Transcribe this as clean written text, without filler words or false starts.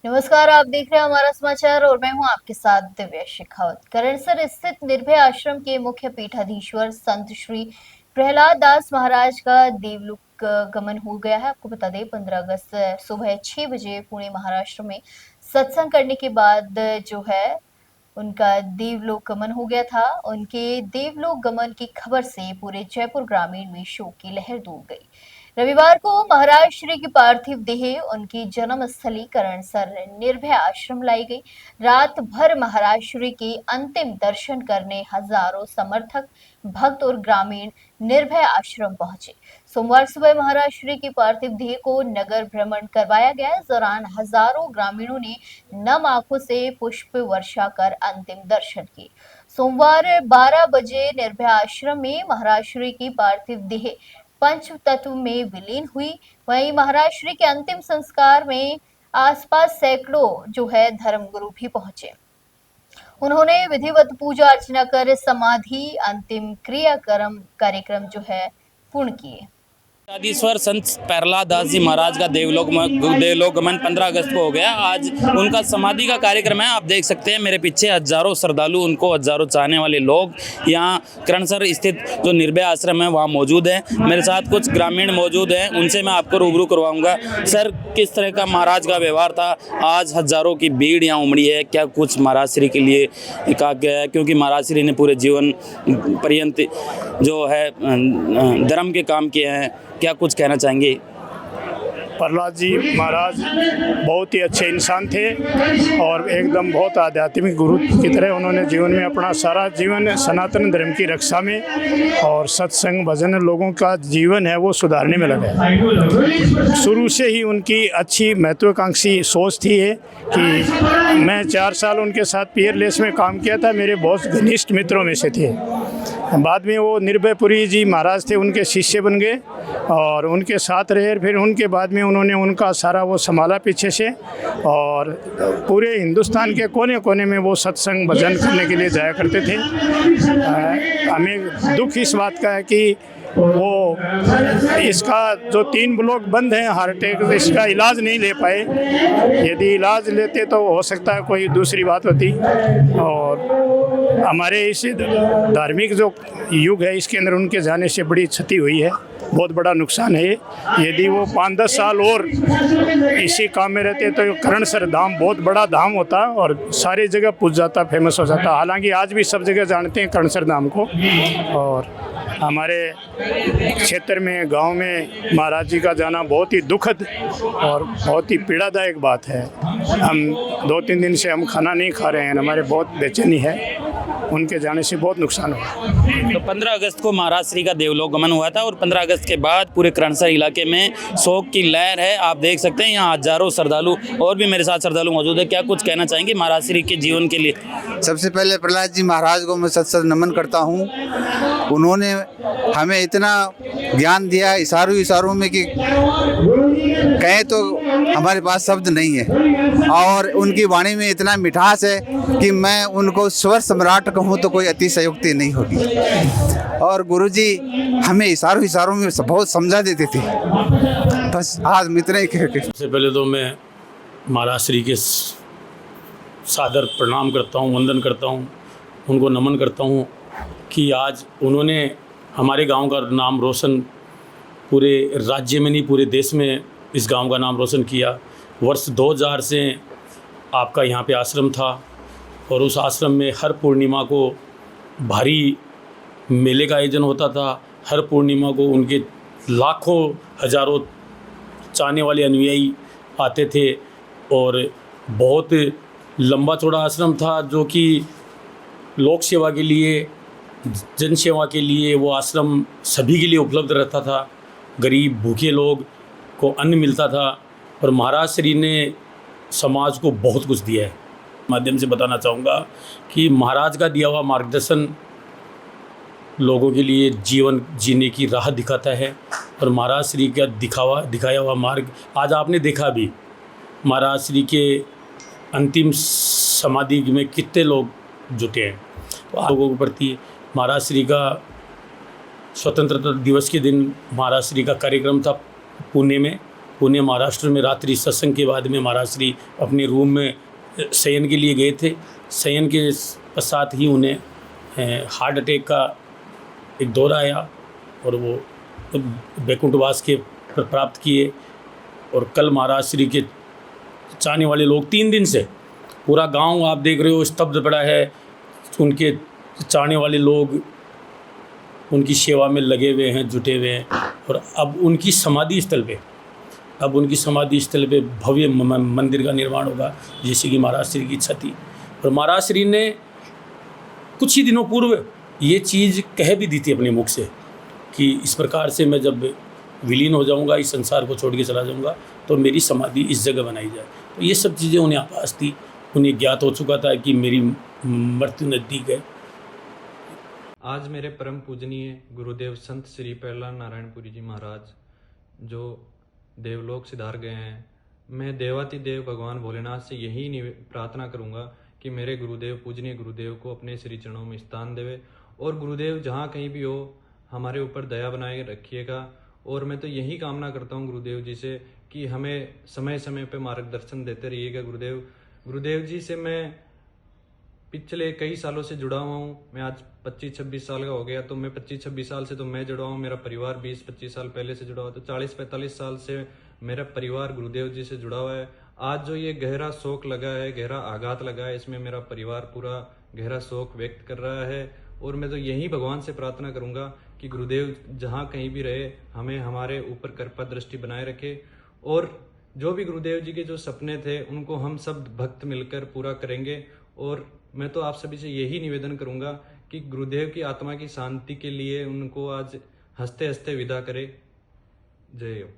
नमस्कार, आप देख रहे हैं हमारा समाचार और मैं हूं आपके साथ दिव्या शेखावत। करणसर स्थित निर्भय आश्रम के मुख्य पीठाधीश्वर संत श्री प्रहलाद दास महाराज का देवलोक गमन हो गया है। आपको बता दें 15 अगस्त सुबह 6 बजे पुणे महाराष्ट्र में सत्संग करने के बाद जो है उनका देवलोक गमन हो गया था। उनके देवलोक गमन की खबर से पूरे जयपुर ग्रामीण में शोक की लहर दौड़ गई। रविवार को महाराज श्री की पार्थिव देह उनकी जन्म स्थली करणसर निर्भय आश्रम लाई गई। रात भर महाराज श्री के अंतिम दर्शन करने हजारों समर्थक, भक्त और ग्रामीण निर्भय आश्रम पहुंचे। सोमवार सुबह महाराज श्री की पार्थिव देह को नगर भ्रमण करवाया गया। इस दौरान हजारों ग्रामीणों ने नम आंखों से पुष्प वर्षा कर अंतिम दर्शन किए। सोमवार 12 बजे निर्भय आश्रम में महाराज श्री की पार्थिव देह पंच तत्व में विलीन हुई। वहीं महाराज श्री के अंतिम संस्कार में आसपास सैकड़ों जो है धर्मगुरु भी पहुंचे। उन्होंने विधिवत पूजा अर्चना कर समाधि अंतिम क्रियाक्रम कार्यक्रम जो है पूर्ण किए। आदिश्वर संत प्रहलाद दास जी महाराज का देवलोक गमन 15 अगस्त को हो गया। आज उनका समाधि का कार्यक्रम है। आप देख सकते हैं मेरे पीछे हजारों श्रद्धालु, उनको हजारों चाहने वाले लोग यहाँ करणसर स्थित जो निर्भय आश्रम है वहाँ मौजूद है। मेरे साथ कुछ ग्रामीण मौजूद हैं, उनसे मैं आपको रूबरू करवाऊंगा। सर, किस तरह का महाराज का व्यवहार था? आज हजारों की भीड़ यहाँ उमड़ी है, क्या कुछ महाराज श्री के लिए कहा गया है? क्योंकि महाराज श्री ने पूरे जीवन पर्यंत जो है धर्म के काम किए हैं, क्या कुछ कहना चाहेंगे? प्रहलाद जी महाराज बहुत ही अच्छे इंसान थे और एकदम बहुत आध्यात्मिक गुरु की तरह उन्होंने जीवन में अपना सारा जीवन सनातन धर्म की रक्षा में और सत्संग भजन लोगों का जीवन है वो सुधारने में लगा। शुरू से ही उनकी अच्छी महत्वाकांक्षी सोच थी है कि मैं 4 साल उनके साथ पीयरलेस में काम किया था, मेरे बहुत घनिष्ठ मित्रों में से थे। बाद में वो निर्भयपुरी जी महाराज थे, उनके शिष्य बन गए और उनके साथ रहे। फिर उनके बाद में उन्होंने उनका सारा वो संभाला पीछे से और पूरे हिंदुस्तान के कोने कोने में वो सत्संग भजन करने के लिए जाया करते थे। हमें दुख इस बात का है कि वो इसका जो 3 ब्लॉक बंद हैं हार्ट अटैक, इसका इलाज नहीं ले पाए। यदि इलाज लेते तो हो सकता है कोई दूसरी बात होती। और हमारे इस धार्मिक जो युग है इसके अंदर उनके जाने से बड़ी क्षति हुई है, बहुत बड़ा नुकसान है। यदि वो 5-10 साल और इसी काम में रहते तो करणसर धाम बहुत बड़ा धाम होता और सारी जगह पूज जाता, फेमस हो जाता। हालांकि आज भी सब जगह जानते हैं करणसर धाम को। और हमारे क्षेत्र में, गांव में महाराज जी का जाना बहुत ही दुखद और बहुत ही पीड़ादायक बात है। हम 2-3 दिन से हम खाना नहीं खा रहे हैं, हमारे बहुत बेचैनी है। उनके जाने से बहुत नुकसान हुआ। तो 15 अगस्त को महाराज श्री का देवलोक गमन हुआ था और 15 अगस्त के बाद पूरे करणसर इलाके में शोक की लहर है। आप देख सकते हैं यहाँ हजारों श्रद्धालु और भी मेरे साथ श्रद्धालु मौजूद है। क्या कुछ कहना चाहेंगे महाराज श्री के जीवन के लिए? सबसे पहले प्रहलाद जी महाराज को मैं सत नमन करता हूँ। उन्होंने हमें इतना ज्ञान दिया इशारों में कि कहें तो हमारे पास शब्द नहीं है। और उनकी वाणी में इतना मिठास है कि मैं उनको स्वर सम्राट कहूँ तो कोई अतिशयोक्ति नहीं होगी। और गुरुजी हमें इशारों में बहुत समझा देते थे। बस आज इतना ही कह के सबसे पहले तो मैं महाराज श्री के सादर प्रणाम करता हूँ, वंदन करता हूँ, उनको नमन करता हूँ कि आज उन्होंने हमारे गांव का नाम रोशन पूरे राज्य में नहीं पूरे देश में इस गांव का नाम रोशन किया। वर्ष 2000 से आपका यहाँ पे आश्रम था और उस आश्रम में हर पूर्णिमा को भारी मेले का आयोजन होता था। हर पूर्णिमा को उनके लाखों हजारों चाहने वाले अनुयायी आते थे और बहुत लंबा चौड़ा आश्रम था जो कि लोक सेवा के लिए, जन सेवा के लिए वो आश्रम सभी के लिए उपलब्ध रहता था। गरीब भूखे लोग को अन्न मिलता था और महाराज श्री ने समाज को बहुत कुछ दिया है। माध्यम से बताना चाहूँगा कि महाराज का दिया हुआ मार्गदर्शन लोगों के लिए जीवन जीने की राह दिखाता है और महाराज श्री का दिखाया हुआ मार्ग आज आपने देखा भी। महाराज श्री के अंतिम समाधि में कितने लोग जुटे हैं। तो लोगों के प्रति महाराज श्री का स्वतंत्रता दिवस के दिन महाराज श्री का कार्यक्रम था पुणे में पुणे महाराष्ट्र में रात्रि सत्संग के बाद में महाराज श्री अपने रूम में शयन के लिए गए थे। शयन के पश्चात ही उन्हें हार्ट अटैक का एक दौरा आया और वो वैकुंठवास के प्राप्त किए। और कल महाराज श्री के चाहने वाले लोग 3 दिन से पूरा गांव आप देख रहे हो स्तब्ध पड़ा है। उनके चाहने वाले लोग उनकी सेवा में लगे हुए हैं, जुटे हुए हैं। और अब उनकी समाधि स्थल पे भव्य मंदिर का निर्माण होगा, जैसे कि महाराज श्री की इच्छा थी। और महाराज श्री ने कुछ ही दिनों पूर्व ये चीज़ कह भी दी थी अपने मुख से कि इस प्रकार से मैं जब विलीन हो जाऊंगा, इस संसार को छोड़ के चला जाऊंगा, तो मेरी समाधि इस जगह बनाई जाए। तो ये सब चीज़ें उन्हें आभास थी, उन्हें ज्ञात हो चुका था कि मेरी मृत्यु नज़दीक है। आज मेरे परम पूजनीय गुरुदेव संत श्री प्रहलाद नारायणपुरी जी महाराज जो देवलोक सिधार गए हैं, मैं देवातिदेव भगवान भोलेनाथ से यही प्रार्थना करूंगा कि मेरे गुरुदेव पूजनीय गुरुदेव को अपने श्री चरणों में स्थान देवे। और गुरुदेव जहाँ कहीं भी हो हमारे ऊपर दया बनाए रखिएगा। और मैं तो यही कामना करता हूँ गुरुदेव जी से कि हमें समय समय पे मार्गदर्शन देते रहिएगा। गुरुदेव जी से मैं पिछले कई सालों से जुड़ा हुआ हूँ। मैं आज 25-26 साल का हो गया, तो मैं 25-26 साल से तो मैं जुड़ा हूँ, मेरा परिवार 20-25 साल पहले से जुड़ा हुआ, तो 40-45 साल से मेरा परिवार गुरुदेव जी से जुड़ा हुआ है। आज जो ये गहरा शोक लगा है, गहरा आघात लगा है, इसमें मेरा परिवार पूरा गहरा शोक व्यक्त कर रहा है। और मैं तो यही भगवान से प्रार्थना करूंगा कि गुरुदेव जहाँ कहीं भी रहे हमें हमारे ऊपर कृपा दृष्टि बनाए रखे। और जो भी गुरुदेव जी के जो सपने थे उनको हम सब भक्त मिलकर पूरा करेंगे। और मैं तो आप सभी से यही निवेदन करूंगा कि गुरुदेव की आत्मा की शांति के लिए उनको आज हंसते हंसते विदा करे। जय हो।